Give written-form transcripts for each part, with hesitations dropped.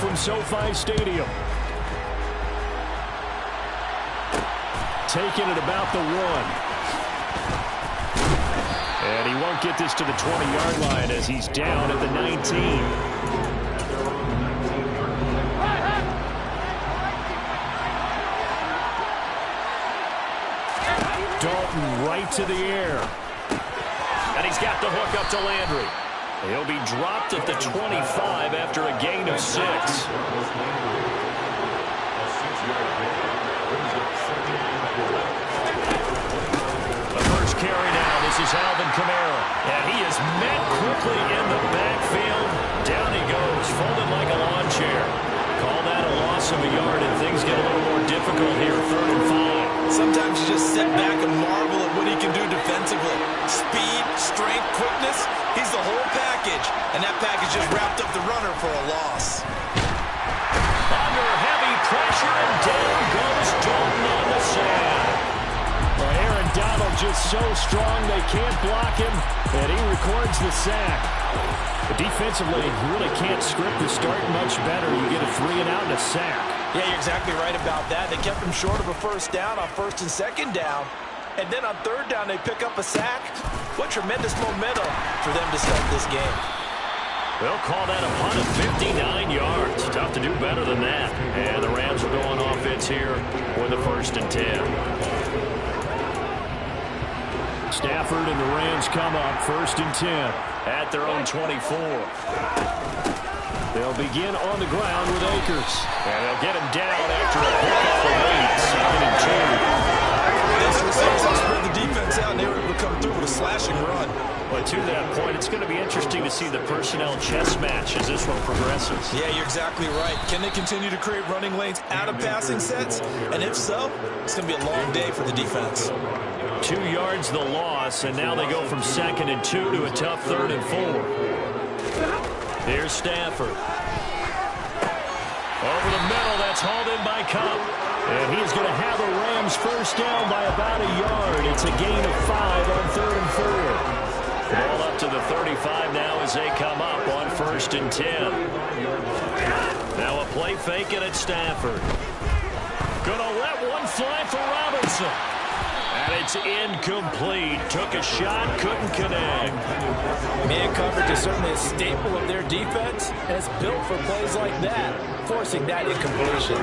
from SoFi Stadium. Taking it about the 1. And he won't get this to the 20-yard line as he's down at the 19. Dalton right to the air. And he's got the hook up to Landry. He'll be dropped at the 25 after a gain of 6. The first carry now. This is Alvin Kamara. And he is met quickly in the backfield. Down he goes, folded like a lawn chair. Call that a loss of a yard, and things get a little more difficult here, 3rd and 5. Sometimes you just sit back and marvel at what he can do defensively. Speed, strength, quickness, he's the whole package. And that package just wrapped up the runner for a loss. Under heavy pressure, and down goes Dalton on the sack. Well, Aaron Donald just so strong they can't block him, and he records the sack. But defensively, you really can't script the start much better. You get a 3-and-out and a sack. Yeah, you're exactly right about that. They kept him short of a first down on 1st and 2nd down. And then on 3rd down, they pick up a sack. What tremendous momentum for them to start this game. They'll call that a punt of 59 yards. Tough to do better than that. And the Rams will go on offense here with a 1st and 10. Stafford and the Rams come up 1st and 10 at their own 24. They'll begin on the ground with Akers. And they'll get him down after a pickup for 8, 2nd and 2. This receivers spread the defense out, and they were able to come through with a slashing run. But to that point, it's going to be interesting to see the personnel chess match as this one progresses. Yeah, you're exactly right. Can they continue to create running lanes out of passing sets? And if so, it's going to be a long day for the defense. 2 yards the loss, and now they go from 2nd and 2 to a tough 3rd and 4. Here's Stafford. Over the middle, that's hauled in by Kupp. And he's going to have the Rams first down by about a yard. It's a gain of 5 on 3rd and 4. Ball up to the 35 now as they come up on 1st and 10. Now a play fake and it's Stafford. Gonna let one fly for Robinson. And it's incomplete. Took a shot, couldn't connect. Man coverage is certainly a staple of their defense, and it's built for plays like that, forcing that incompletion.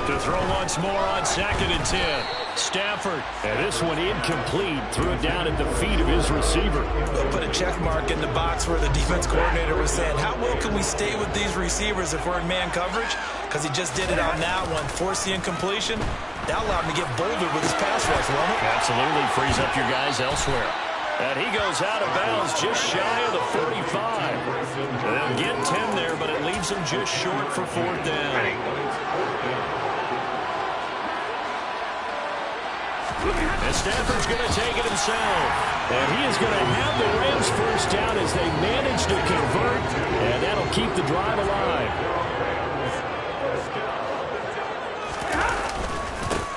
To throw once more on 2nd and 10. Stafford. And this one incomplete. Threw it down at the feet of his receiver. They'll put a check mark in the box where the defense coordinator was saying, how well can we stay with these receivers if we're in man coverage? Because he just did it on that one. Force the incompletion. That allowed him to get bolder with his pass rush, won't it? Absolutely. Frees up your guys elsewhere. And he goes out of bounds just shy of the 45. They'll get 10 there, but it leaves them just short for 4th down. And Stafford's going to take it himself. And he is going to have the Rams first down as they manage to convert. And that'll keep the drive alive.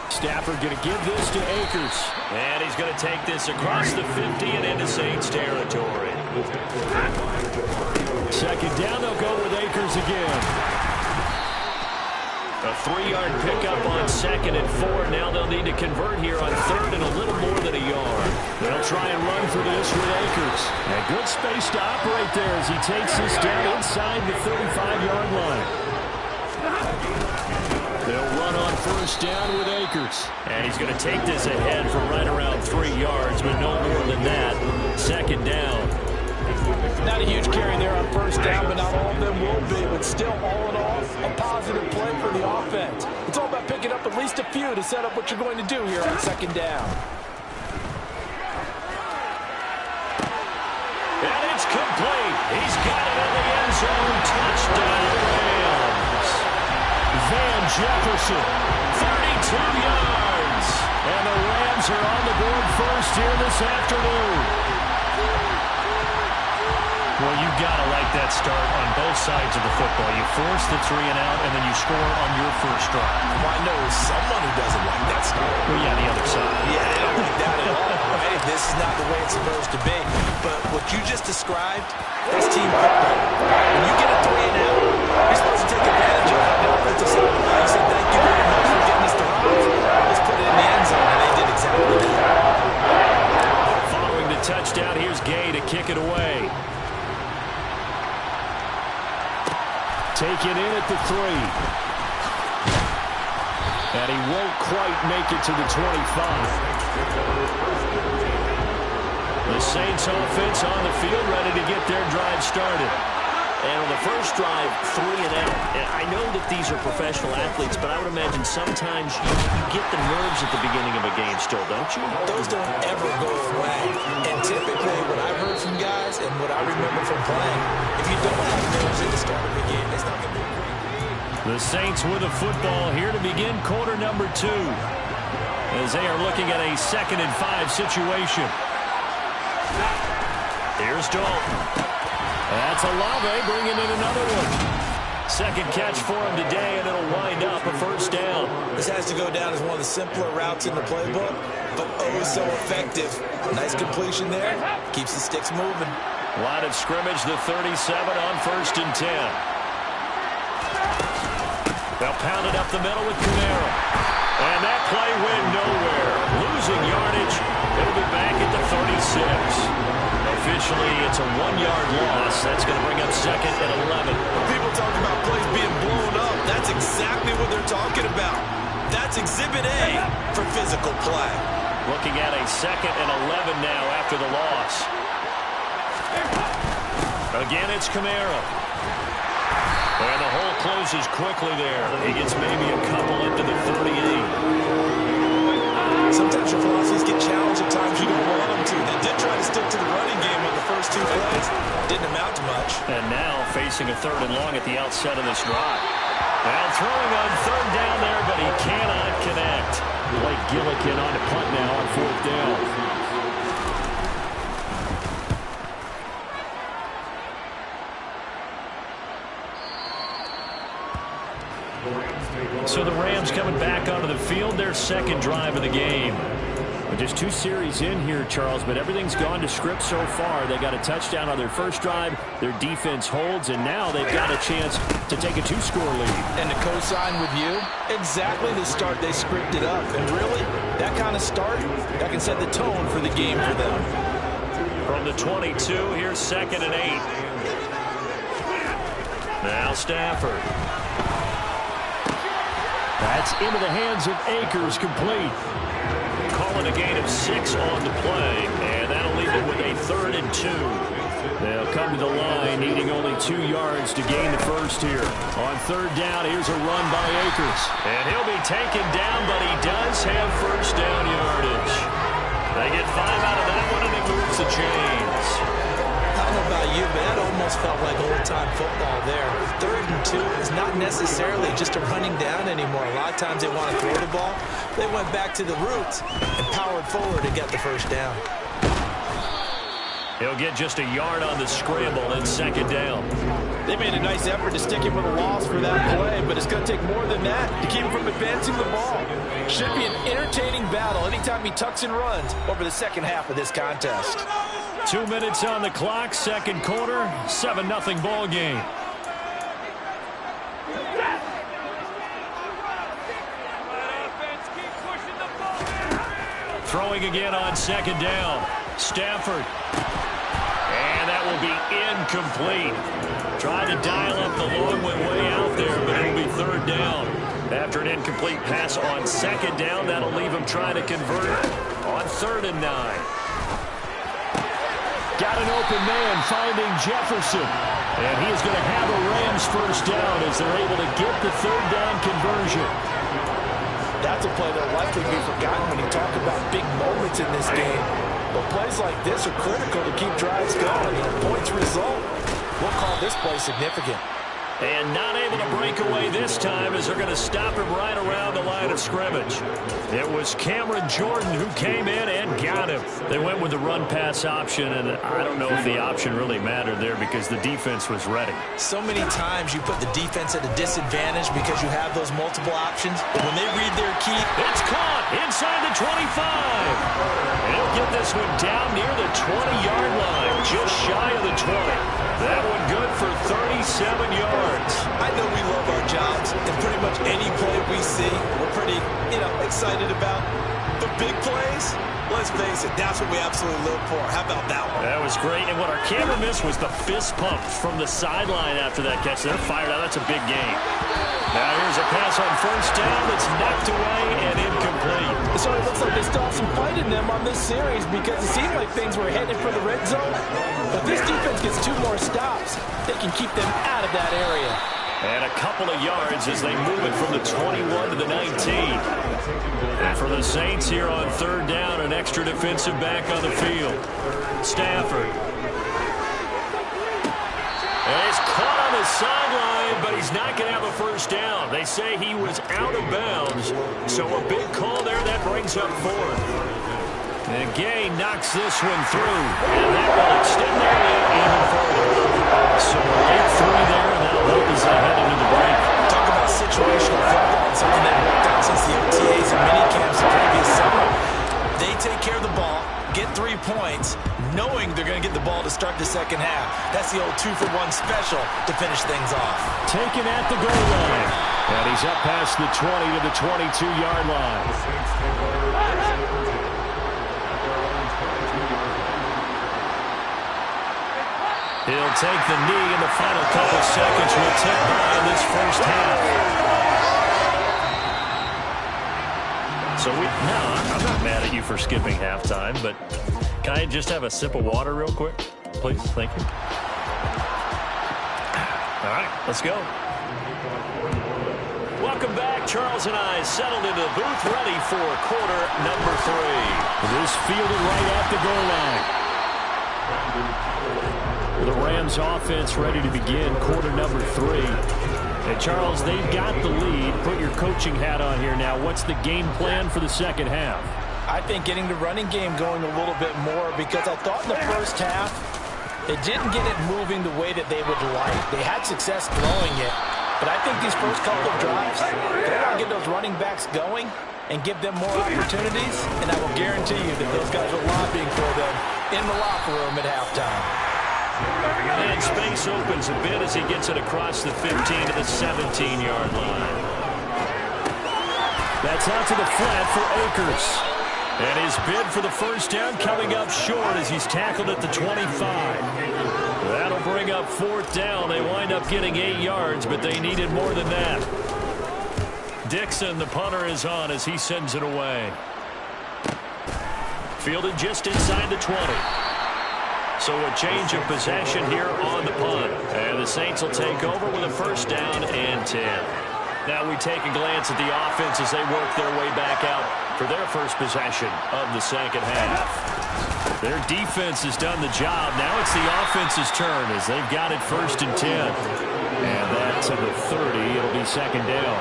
Stafford going to give this to Akers. And he's going to take this across the 50 and into Saints territory. 2nd down, they'll go with Akers again. A 3-yard pickup on 2nd and 4. Now they'll need to convert here on 3rd and a little more than a yard. They'll try and run for this with Akers. And good space to operate there as he takes this down inside the 35-yard line. They'll run on 1st down with Akers. And he's going to take this ahead for right around 3 yards, but no more than that. 2nd down. Not a huge carry there on 1st down, but not all of them will be. But still, all in all, a positive play for the offense. It's all about picking up at least a few to set up what you're going to do here on 2nd down. And it's complete. He's got it in the end zone. Touchdown, Rams. Van Jefferson, 32 yards. And the Rams are on the board first here this afternoon. Well, you've got to like that start on both sides of the football. You force the 3-and-out, and then you score on your first drive. Well, I know someone who doesn't like that start. Well, yeah, the other side. Yeah, they don't like that at all. Right? This is not the way it's supposed to be. But what you just described, that's team football. When you get a 3-and-out, you're supposed to take advantage Taken in at the 3. And he won't quite make it to the 25. The Saints offense on the field, ready to get their drive started. And on the first drive, 3 and out. And I know that these are professional athletes, but I would imagine sometimes you get the nerves at the beginning of a game still, don't you? Those don't ever go away. And typically, what I've heard from guys and what I remember from playing, if you don't have nerves at the start of the game, it's not going to be great. The Saints with the football here to begin quarter number 2. As they are looking at a 2nd and 5 situation. Here's Dalton. That's Olave bringing in another one. Second catch for him today, and it'll wind up a first down. This has to go down as one of the simpler routes in the playbook, but oh so effective. Nice completion there. Keeps the sticks moving. Line of scrimmage, the 37 on 1st and 10. They'll pound it up the middle with Kamara. And that play went nowhere. Losing yardage. It'll be back at the 36. Officially, it's a 1-yard loss. That's going to bring up 2nd and 11. People talk about plays being blown up. That's exactly what they're talking about. That's Exhibit A for physical play. Looking at a 2nd and 11 now after the loss. Again, it's Kamara. And the hole closes quickly there. He gets maybe a couple into the 38. Sometimes your philosophies get challenged at times you don't want them to. They did try to stick to the running game on the first 2 plays. Didn't amount to much. And now facing a 3rd and long at the outset of this drive. Now throwing on 3rd down there, but he cannot connect. Blake Gillikin on to punt now on 4th down. So the Rams coming back onto the field, their 2nd drive of the game. Just 2 series in here, Charles, but everything's gone to script so far. They got a touchdown on their first drive. Their defense holds, and now they've got a chance to take a 2-score lead. And to co-sign with you, exactly the start they scripted up. And really, that kind of start, that can set the tone for the game for them. From the 22, here's 2nd and 8. Now Stafford. That's into the hands of Akers, complete. Calling a gain of 6 on the play, and that'll leave it with a 3rd and 2. They'll come to the line, needing only 2 yards to gain the first here. On 3rd down, here's a run by Akers. And he'll be taken down, but he does have first down yardage. They get 5 out of that one, and it moves the chains. I don't know about you, but that almost felt like old-time football there. 3rd and 2 is not necessarily just a running down anymore. A lot of times they want to throw the ball. They went back to the roots and powered forward to get the first down. He'll get just a yard on the scramble in 2nd down. They made a nice effort to stick him with a loss for that play, but it's going to take more than that to keep him from advancing the ball. Should be an entertaining battle anytime he tucks and runs over the second half of this contest. 2 minutes on the clock, 2nd quarter, 7-0 ball game. Throwing again on 2nd down. Stafford. And that will be incomplete. Tried to dial up the long one way out there, but it'll be 3rd down. After an incomplete pass on 2nd down, that'll leave him trying to convert on 3rd and 9. Got an open man finding Jefferson. And he is going to have a Rams first down as they're able to get the 3rd down conversion. That's a play that'll likely be forgotten when you talk about big moments in this game. But plays like this are critical to keep drives going. And points result, we'll call this play significant. And not able to break away this time as they're going to stop him right around the line of scrimmage. It was Cameron Jordan who came in and got him. They went with the run-pass option, and I don't know if the option really mattered there because the defense was ready. So many times you put the defense at a disadvantage because you have those multiple options. When they read their key, it's caught inside the 25. And he'll get this one down near the 20-yard line, just shy of the 20. That one good for 37 yards. I know we love our jobs, and pretty much any play we see, we're pretty, excited about. But big plays, let's face it, that's what we absolutely live for. How about that one? That was great. And what our camera missed was the fist pump from the sideline after that catch. They're fired out. That's a big game. Now here's a pass on first down that's knocked away and incomplete. So it looks like they still have some fight in them on this series because it seemed like things were headed for the red zone. But this defense gets 2 more stops. They can keep them out of that area. And a couple of yards as they move it from the 21 to the 19. And for the Saints here on third down, an extra defensive back on the field. Stafford. And he's caught on the sideline, but he's not going to have a first down. They say he was out of bounds. So a big call there. That brings up 4th. And Gay knocks this one through. And that will extend their lead even further. So a big 3 there, and that'll help as they head into the break. Talk about situational football, something that worked out since the OTAs and minicamps the previous summer. They take care of the ball, get 3 points, knowing they're going to get the ball to start the second half. That's the old 2-for-1 special to finish things off. Taken at the goal line. And he's up past the 20 to the 22-yard line. He'll take the knee in the final couple seconds. We'll tick by in this first half. So I'm not mad at you for skipping halftime, but can I just have a sip of water real quick? Please, thank you. All right, let's go. Welcome back. Charles and I settled into the booth, ready for quarter number 3. This fielded right at the goal line. The Rams offense ready to begin quarter number 3. And Charles, they've got the lead. Put your coaching hat on here now. What's the game plan for the second half? I think getting the running game going a little bit more because I thought in the first half they didn't get it moving the way that they would like. They had success throwing it, but I think these first couple of drives, they want to get those running backs going and give them more opportunities, and I will guarantee you that those guys are lobbying for them in the locker room at halftime. And space opens a bit as he gets it across the 15 to the 17-yard line. That's out to the flat for Akers. And his bid for the first down coming up short as he's tackled at the 25. That'll bring up 4th down. They wind up getting 8 yards, but they needed more than that. Dixon, the punter, is on as he sends it away. Fielded just inside the 20. So a change of possession here on the punt. And the Saints will take over with a first down and 10. Now we take a glance at the offense as they work their way back out for their first possession of the second half. Their defense has done the job. Now it's the offense's turn as they've got it 1st and 10. And that to the 30. It'll be second down.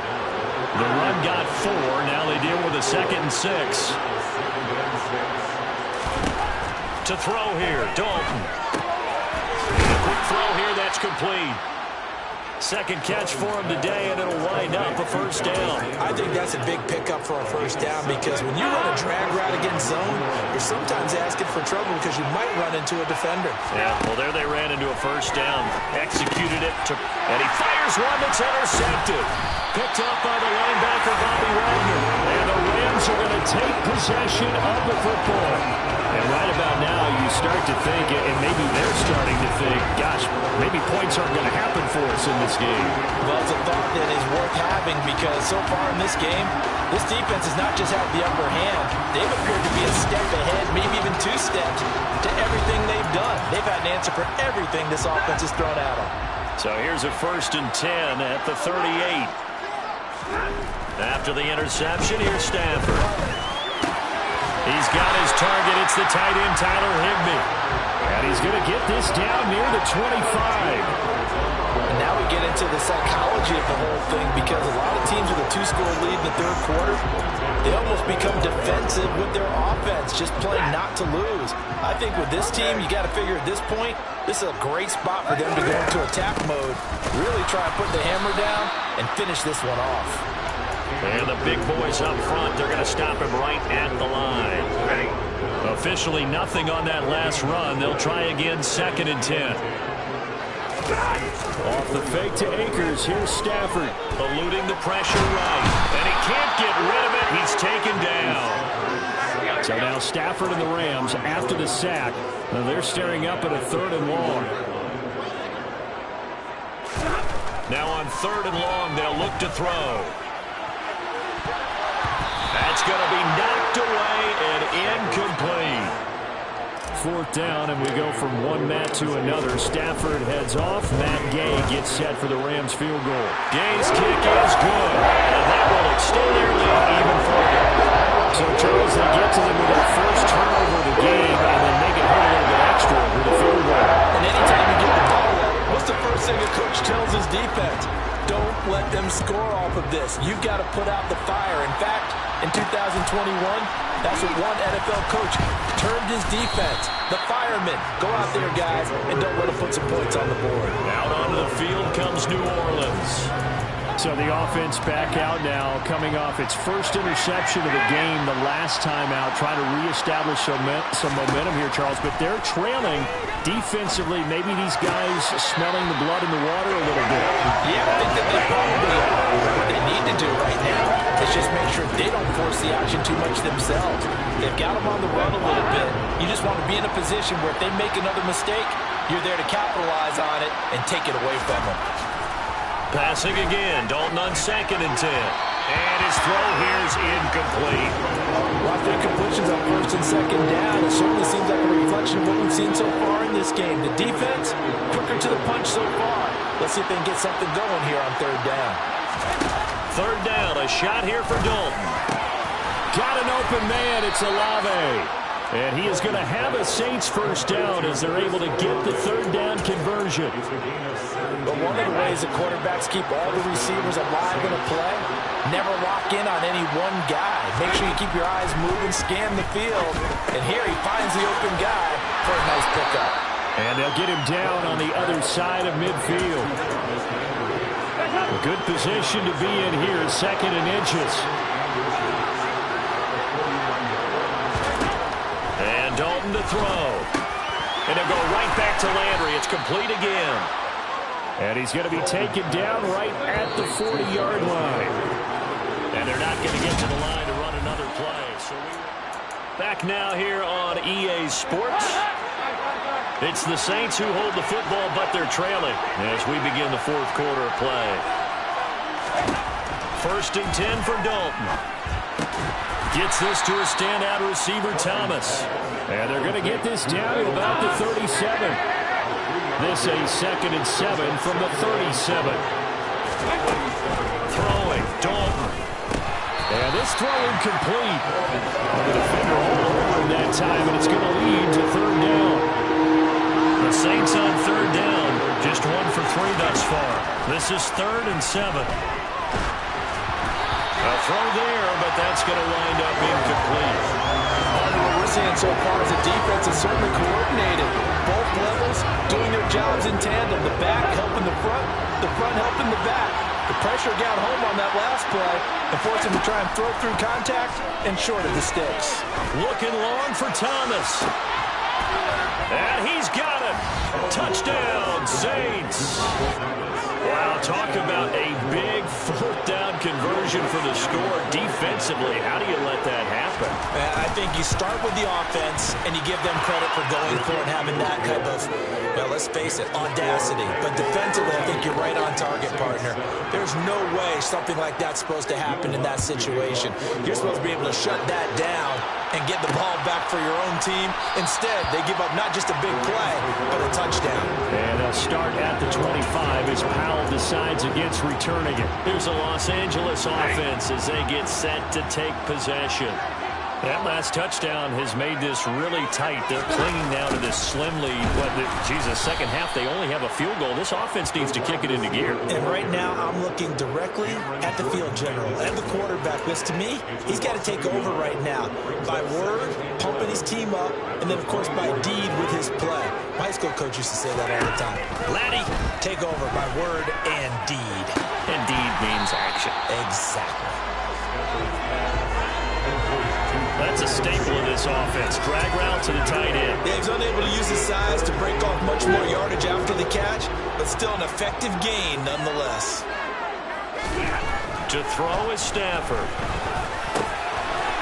The run got 4. Now they deal with a 2nd and 6. To throw here, Dalton. A quick throw here, that's complete. Second catch for him today, and it'll wind up a first down. I think that's a big pickup for a first down because when you run a drag route against zone, you're sometimes asking for trouble because you might run into a defender. Yeah, well, there they ran into a first down. Executed it, and he fires one that's intercepted. Picked up by the linebacker, Bobby Wagner. And the Rams are going to take possession of the football. And right about now, you start to think, and maybe they're starting to think, gosh, maybe points aren't going to happen for us in this game. Well, it's a thought that is worth having because so far in this game, this defense has not just had the upper hand. They've appeared to be a step ahead, maybe even 2 steps to everything they've done. They've had an answer for everything this offense has thrown at them. So here's a 1st and 10 at the 38. After the interception, here's Stafford. He's got his target. It's the tight end, Tyler Higbee. And he's going to get this down near the 25. And now we get into the psychology of the whole thing because a lot of teams with a 2-score lead in the 3rd quarter, they almost become defensive with their offense, just playing not to lose. I think with this team, you got to figure at this point, this is a great spot for them to go into attack mode, really try and put the hammer down and finish this one off. And the big boys up front, they're going to stop him right at the line. Ready. Officially nothing on that last run. They'll try again, 2nd and 10. Off the fake to Akers. Here's Stafford. Eluding the pressure right. And he can't get rid of it. He's taken down. So now Stafford and the Rams, after the sack, they're staring up at a 3rd and long. Now on 3rd and long, they'll look to throw. That's going to be knocked away and incomplete. 4th down, and we go from one Matt to another. Stafford heads off. Matt Gay gets set for the Rams field goal. Gay's kick is good, and that will extend their lead even further. So, Charles, they get to them with their first turnover of the game and then make it hurt a little bit extra with a field goal. And anytime you get the ball up, what's the first thing a coach tells his defense? Don't let them score off of this. You've got to put out the fire. In fact, in 2021, that's what one NFL coach termed his defense. The firemen. Go out there, guys, and don't let them put some points on the board. Out onto the field comes New Orleans. So the offense back out now, coming off its first interception of the game the last time out, trying to reestablish some momentum here, Charles. But they're trailing defensively. Maybe these guys smelling the blood in the water a little bit. Yeah, I think that they probably are. What they need to do right now is just make sure they don't force the action too much themselves. They've got them on the run a little bit. You just want to be in a position where if they make another mistake, you're there to capitalize on it and take it away from them. Passing again, Dalton on 2nd and 10. And his throw here is incomplete. Lots of incompletions on 1st and 2nd down. It certainly seems like a reflection of what we've seen so far in this game. The defense, quicker to the punch so far. Let's see if they can get something going here on 3rd down. 3rd down, a shot here for Dalton. Got an open man, it's Olave. And he is going to have a Saints first down as they're able to get the 3rd down conversion. But one of the ways the quarterbacks keep all the receivers alive in a play, never lock in on any one guy. Make sure you keep your eyes moving, scan the field. And here he finds the open guy for a nice pickup. And they'll get him down on the other side of midfield. A good position to be in here, 2nd and inches. And Dalton to throw. And they'll go right back to Landry. It's complete again. And he's going to be taken down right at the 40-yard line. And they're not going to get to the line to run another play. So back now here on EA Sports. It's the Saints who hold the football, but they're trailing as we begin the 4th quarter of play. 1st and 10 for Dalton. Gets this to a standout receiver, Thomas. And they're going to get this down to about the 37. This a 2nd and 7 from the 37. Throwing, Dalton. And this throw incomplete. The defender all over him that time, and it's going to lead to 3rd down. The Saints on 3rd down, just 1 for 3 thus far. This is 3rd and 7. A throw there, but that's going to wind up incomplete. What we're seeing so far is the defense is certainly coordinated. Both levels doing their jobs in tandem. The back helping the front helping the back. The pressure got home on that last play and forced him to try and throw through contact and short of the sticks. Looking long for Thomas. And he's got it. Touchdown, Saints. Wow, talk about a big 4th down conversion for the score defensively. How do you let that happen? I think you start with the offense and you give them credit for going for it and having that kind of, well, let's face it, audacity. But defensively, I think you're right on target, partner. There's no way something like that's supposed to happen in that situation. You're supposed to be able to shut that down and get the ball back for your own team. Instead, they give up not just a big play, but a touchdown. And they'll start at the 25 as Powell decides against returning it. Here's a Los Angeles offense as they get set to take possession. That last touchdown has made this really tight. They're clinging now to this slim lead. Second half, they only have a field goal. This offense needs to kick it into gear. And right now, I'm looking directly at the field general and the quarterback. Because to me, he's got to take over right now. By word, pumping his team up, and then, of course, by deed with his play. My high school coach used to say that all the time. Laddie, take over by word and deed. And deed means action. Exactly. That's a staple of this offense. Drag route to the tight end. Yeah, he's unable to use his size to break off much more yardage after the catch, but still an effective gain nonetheless. To throw is Stafford.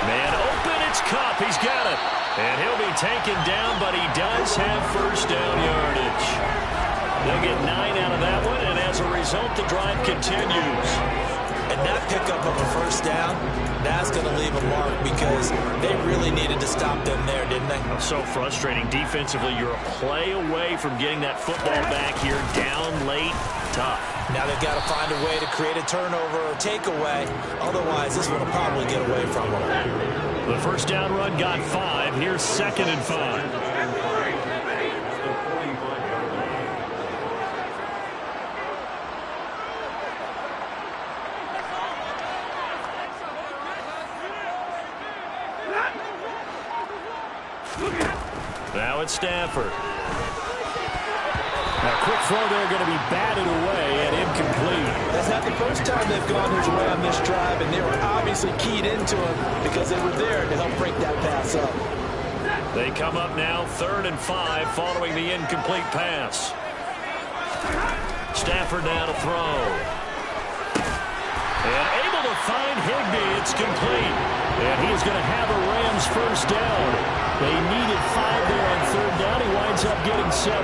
Man open, It's Kupp. He's got it. And he'll be taken down, but he does have first down yardage. They'll get 9 out of that one, and as a result, the drive continues. And that pickup of a first down, that's going to leave a mark because they really needed to stop them there, didn't they? So frustrating. Defensively, you're a play away from getting that football back here. Down late, tough. Now they've got to find a way to create a turnover or takeaway. Otherwise, this one will probably get away from them. The first down run got 5. Here's 2nd and 5. Now it's Stafford. Now, quick throw there, going to be batted away and incomplete. That's not the first time they've gone his way on this drive, and they were obviously keyed into him because they were there to help break that pass up. They come up now 3rd and 5 following the incomplete pass. Stafford now to throw. And able to find Higbee. It's complete. And he is going to have a Rams first down. They needed 5 there on 3rd down. He winds up getting 7.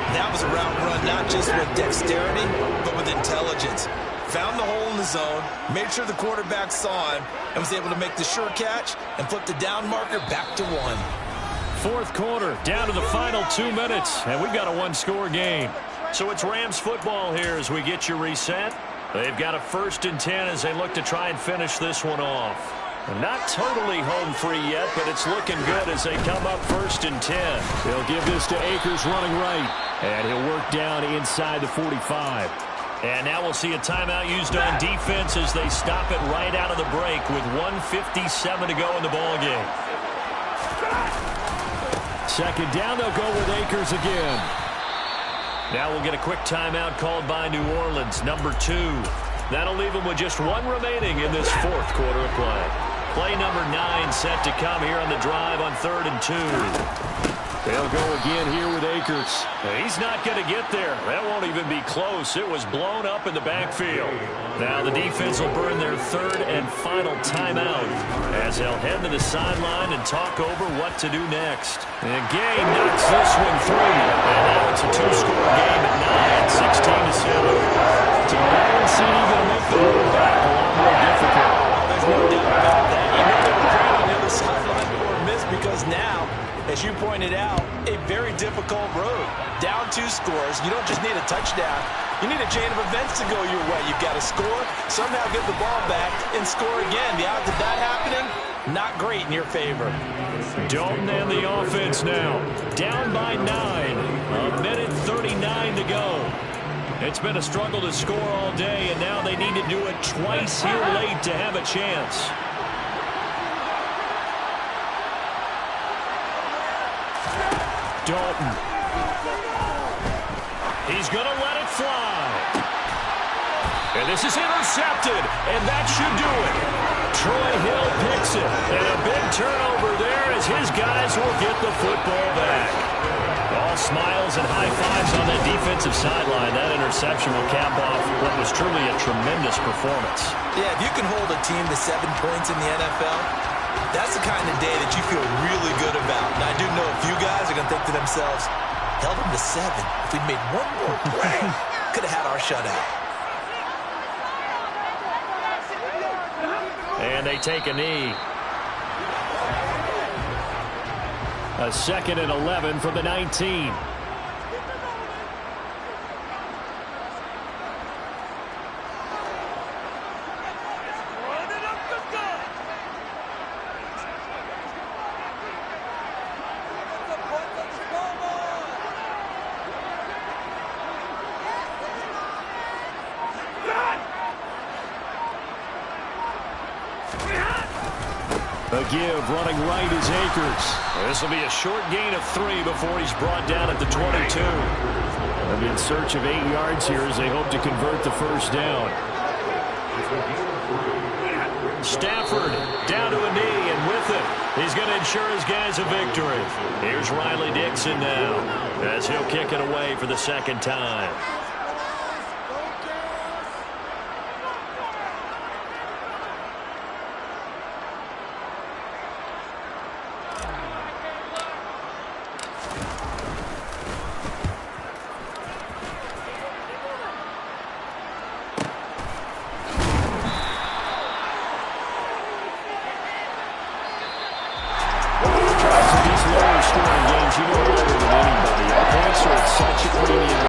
That was a route run, not just with dexterity, but with intelligence. Found the hole in the zone, made sure the quarterback saw him, and was able to make the sure catch and flip the down marker back to 1. 4th quarter, down to the final 2 minutes, and we've got a 1-score game. So it's Rams football here as we get you reset. They've got a 1st and 10 as they look to try and finish this one off. Not totally home free yet, but it's looking good as they come up 1st and 10. They'll give this to Akers running right, and he'll work down inside the 45. And now we'll see a timeout used on defense as they stop it right out of the break with 1:57 to go in the ballgame. 2nd down, they'll go with Akers again. Now we'll get a quick timeout called by New Orleans, number 2. That'll leave them with just 1 remaining in this 4th quarter of play. Play number 9 set to come here on the drive on 3rd and 2. They'll go again here with Akers. He's not going to get there. That won't even be close. It was blown up in the backfield. Now the defense will burn their 3rd and final timeout as they'll head to the sideline and talk over what to do next. And Gay knocks this one through. And now it's a 2-score game at 9, 16-7. So Lions seem going to make the road back a lot more difficult. There's no doubt about that. You know they were great on the other sideline or miss because now, as you pointed out, a very difficult road. Down 2 scores. You don't just need a touchdown. You need a chain of events to go your way. You've got to score, somehow get the ball back, and score again. The odds of that happening, not great in your favor. Dalton and the offense now. Down by 9. 1:39 to go. It's been a struggle to score all day, and now they need to do it twice here late to have a chance. Dalton. He's going to let it fly. And this is intercepted, and that should do it. Troy Hill picks it, and a big turnover there as his guys will get the football back. All smiles and high fives on that defensive sideline. That interception will cap off what was truly a tremendous performance. Yeah, if you can hold a team to 7 points in the NFL, that's the kind of day that you feel really good about. And I do know a few guys are going to think to themselves, held them to 7. If we'd made one more play, could have had our shutout. And they take a knee. A 2nd and 11 from the 19. A give, running right is Akers. This will be a short gain of 3 before he's brought down at the 22. They'll be in search of 8 yards here as they hope to convert the first down. Stafford down to a knee, and with it, he's going to ensure his guys a victory. Here's Riley Dixon now as he'll kick it away for the 2nd time. low-scoring games, you know better than anybody. Points are at such a premium.